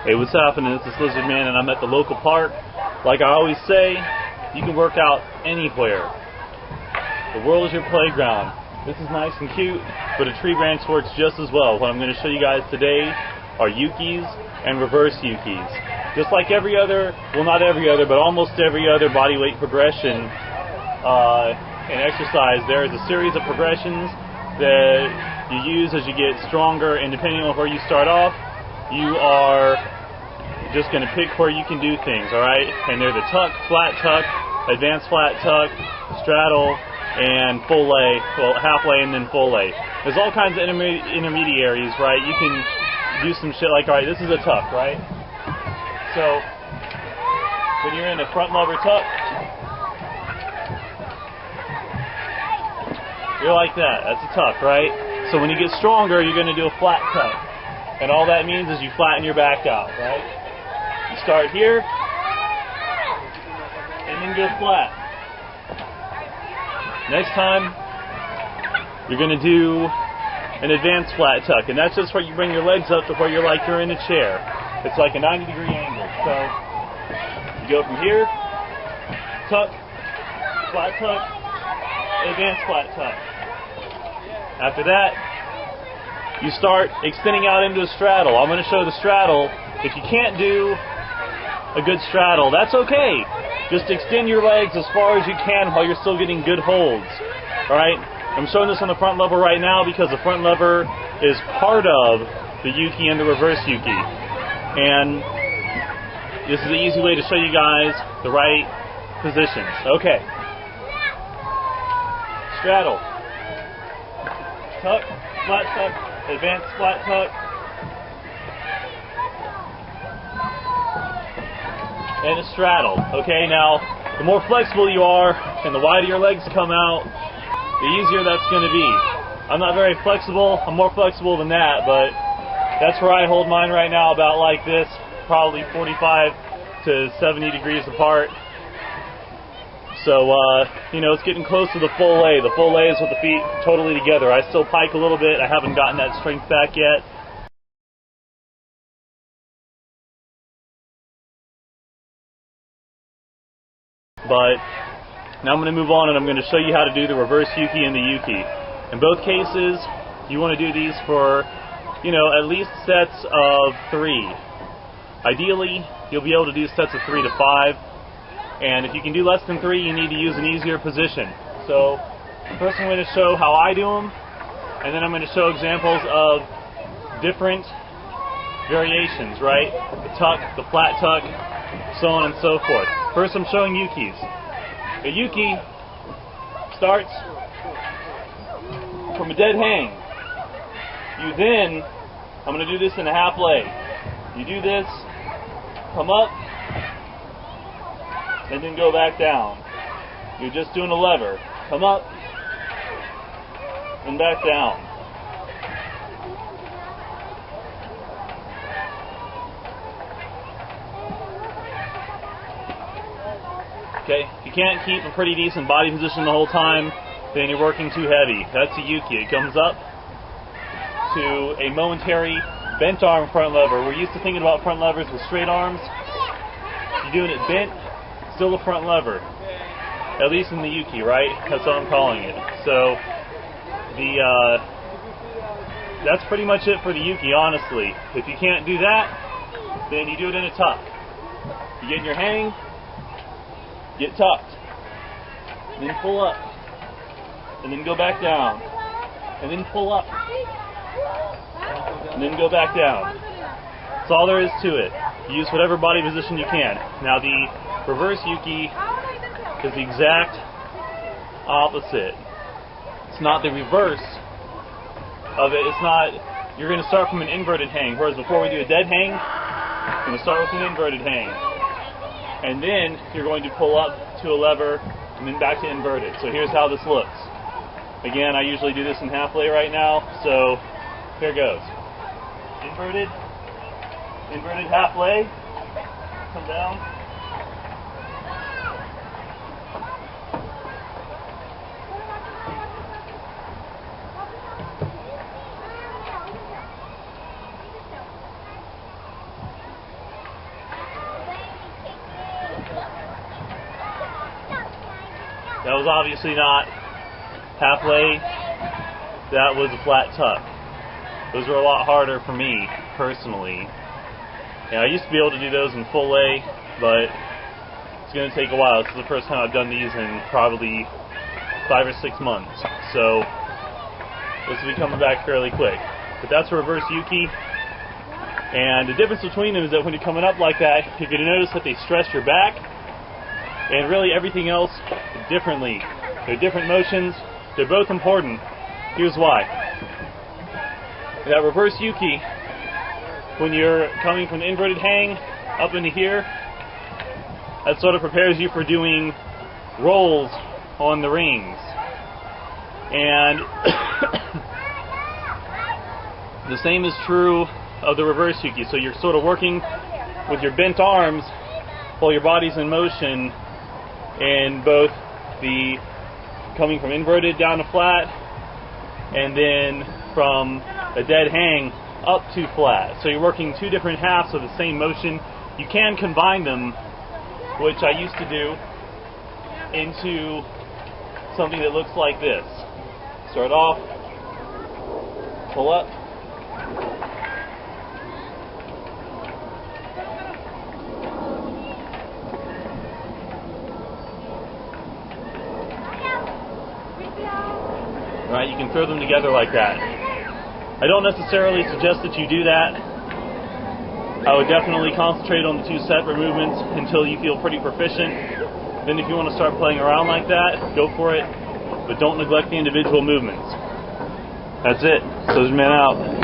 Hey, what's happening? It's this Lizard Man, and I'm at the local park. Like I always say, you can work out anywhere. The world is your playground. This is nice and cute, but a tree branch works just as well. What I'm going to show you guys today are Yewkis and Reverse Yewkis. Just like every other, well not every other, but almost every other bodyweight progression in exercise, there is a series of progressions that you use as you get stronger, and depending on where you start off, you are just going to pick where you can do things, alright? And they're the tuck, flat tuck, advanced flat tuck, straddle, and full lay, well, half lay and then full lay. There's all kinds of intermediaries, right? You can do some shit like, alright, this is a tuck, right? So, when you're in a front lever tuck, you're like that. That's a tuck, right? So when you get stronger, you're going to do a flat tuck. And all that means is you flatten your back out, right? You start here, and then go flat. Next time, you're going to do an advanced flat tuck, and that's just where you bring your legs up to where you're like you're in a chair. It's like a 90-degree angle. So, you go from here, tuck, flat tuck, advanced flat tuck. After that, you start extending out into a straddle. I'm going to show the straddle. If you can't do a good straddle, that's okay. Just extend your legs as far as you can while you're still getting good holds. Alright? I'm showing this on the front lever right now because the front lever is part of the Yuki and the Reverse Yewki. And this is the easy way to show you guys the right positions. Okay. Straddle. Tuck, flat tuck, advanced flat tuck. And a straddle. Okay, now, the more flexible you are and the wider your legs come out, the easier that's going to be. I'm not very flexible. I'm more flexible than that, but that's where I hold mine right now, about like this, probably 45 to 70 degrees apart. So, you know, it's getting close to the full lay. The full lay is with the feet totally together. I still pike a little bit. I haven't gotten that strength back yet. But now I'm going to move on and I'm going to show you how to do the Reverse Yewki and the Yuki. In both cases, you want to do these for, you know, at least sets of 3. Ideally, you'll be able to do sets of 3 to 5. And if you can do less than 3, you need to use an easier position. So, first I'm going to show how I do them, and then I'm going to show examples of different variations, right? The tuck, the flat tuck, so on and so forth. First I'm showing Yewkis. A Yuki starts from a dead hang. You then, I'm going to do this in a half lay. You do this, come up, and then go back down. You're just doing a lever. Come up, and back down. Okay, if you can't keep a pretty decent body position the whole time, then you're working too heavy. That's a Yuki. It comes up to a momentary bent arm front lever. We're used to thinking about front levers with straight arms. You're doing it bent, still a front lever. At least in the Yuki, right? That's what I'm calling it. So, that's pretty much it for the Yuki, honestly. If you can't do that, then you do it in a tuck. You get in your hang, get tucked, and then pull up, and then go back down, and then pull up, and then go back down. That's all there is to it. You use whatever body position you can. Now the Reverse Yewki is the exact opposite. It's not the reverse of it. It's not, you're going to start from an inverted hang, whereas before we do a dead hang, you're going to start with an inverted hang. And then you're going to pull up to a lever and then back to inverted. So here's how this looks. Again, I usually do this in half lay right now, so here goes. Inverted, inverted half lay, come down. That was obviously not halfway. That was a flat tuck. Those were a lot harder for me, personally. I used to be able to do those in full lay, but it's going to take a while. This is the first time I've done these in probably 5 or 6 months. So this will be coming back fairly quick. But that's a reverse Yewki. And the difference between them is that when you're coming up like that, you're going to notice that they stress your back, and really everything else differently. They're different motions. They're both important. Here's why. That reverse Yewki, when you're coming from the inverted hang up into here, that sort of prepares you for doing rolls on the rings. And the same is true of the reverse Yewki. So you're sort of working with your bent arms while your body's in motion, in both the coming from inverted down to flat, and then from a dead hang up to flat. So you're working two different halves of the same motion. You can combine them, which I used to do, into something that looks like this. Start off, pull up, right, you can throw them together like that. I don't necessarily suggest that you do that. I would definitely concentrate on the two separate movements until you feel pretty proficient. Then if you want to start playing around like that, go for it, but don't neglect the individual movements. That's it. Soldierman out.